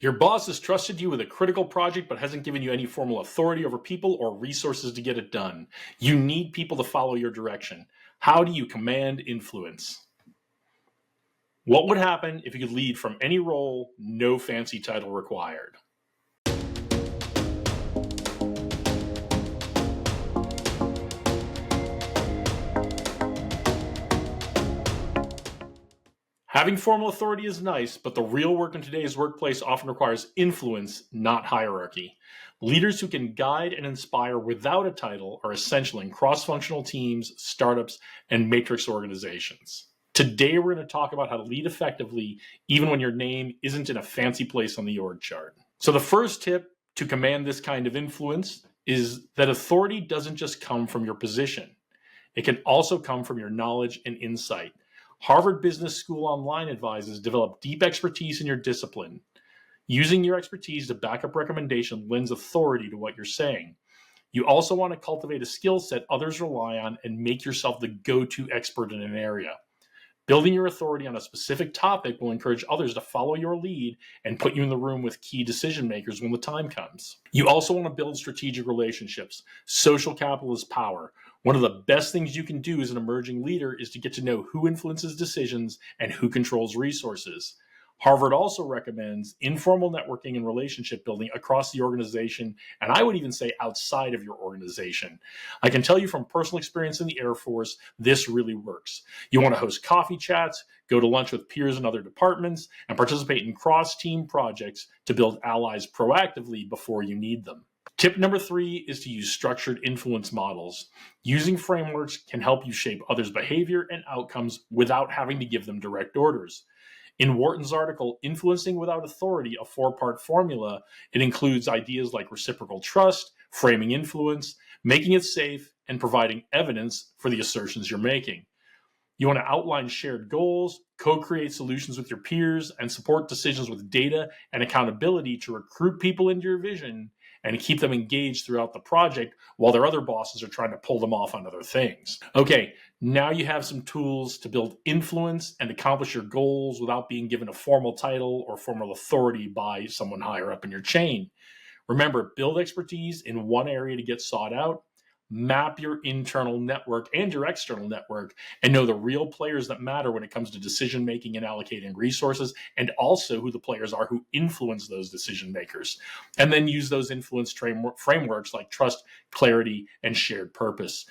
Your boss has trusted you with a critical project but hasn't given you any formal authority over people or resources to get it done. You need people to follow your direction. How do you command influence? What would happen if you could lead from any role, no fancy title required? Having formal authority is nice, but the real work in today's workplace often requires influence, not hierarchy. Leaders who can guide and inspire without a title are essential in cross-functional teams, startups, and matrix organizations. Today, we're going to talk about how to lead effectively, even when your name isn't in a fancy place on the org chart. So the first tip to command this kind of influence is that authority doesn't just come from your position. It can also come from your knowledge and insight. Harvard Business School Online advises develop deep expertise in your discipline. Using your expertise to back up recommendation lends authority to what you're saying. You also want to cultivate a skill set others rely on and make yourself the go-to expert in an area. Building your authority on a specific topic will encourage others to follow your lead and put you in the room with key decision makers when the time comes. You also want to build strategic relationships. Social capital is power. One of the best things you can do as an emerging leader is to get to know who influences decisions and who controls resources. Harvard also recommends informal networking and relationship building across the organization, and I would even say outside of your organization. I can tell you from personal experience in the Air Force, this really works. You want to host coffee chats, go to lunch with peers in other departments, and participate in cross-team projects to build allies proactively before you need them. Tip number 3 is to use structured influence models. Using frameworks can help you shape others' behavior and outcomes without having to give them direct orders. In Wharton's article, Influencing Without Authority, a 4-part formula, it includes ideas like reciprocal trust, framing influence, making it safe, and providing evidence for the assertions you're making. You want to outline shared goals, co-create solutions with your peers, and support decisions with data and accountability to recruit people into your vision and keep them engaged throughout the project while their other bosses are trying to pull them off on other things. Okay, now you have some tools to build influence and accomplish your goals without being given a formal title or formal authority by someone higher up in your chain. Remember, build expertise in one area to get sought out, map your internal network and your external network, and know the real players that matter when it comes to decision making and allocating resources, and also who the players are who influence those decision makers. And then use those influence frameworks like trust, clarity, and shared purpose.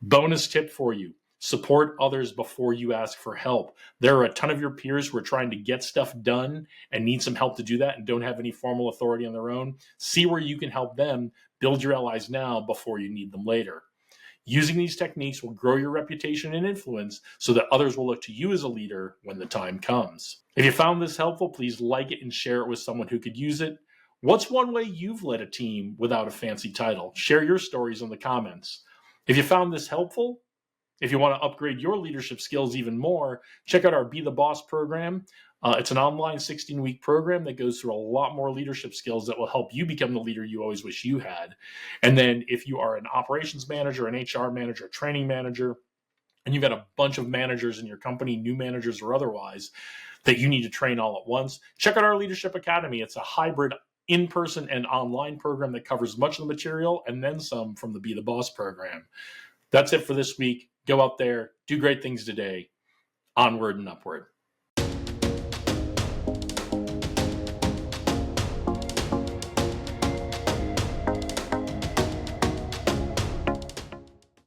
Bonus tip for you. Support others before you ask for help. There are a ton of your peers who are trying to get stuff done and need some help to do that and don't have any formal authority on their own. See where you can help them. Build your allies now before you need them later. Using these techniques will grow your reputation and influence so that others will look to you as a leader when the time comes. If you found this helpful, please like it and share it with someone who could use it. What's one way you've led a team without a fancy title? Share your stories in the comments. If you found this helpful, if you want to upgrade your leadership skills even more, check out our Be the Boss program. It's an online 16-week program that goes through a lot more leadership skills that will help you become the leader you always wish you had. And then if you are an operations manager, an HR manager, a training manager, and you've got a bunch of managers in your company, new managers or otherwise, that you need to train all at once, check out our Leadership Academy. It's a hybrid in-person and online program that covers much of the material and then some from the Be the Boss program. That's it for this week. Go out there, do great things today. Onward and upward.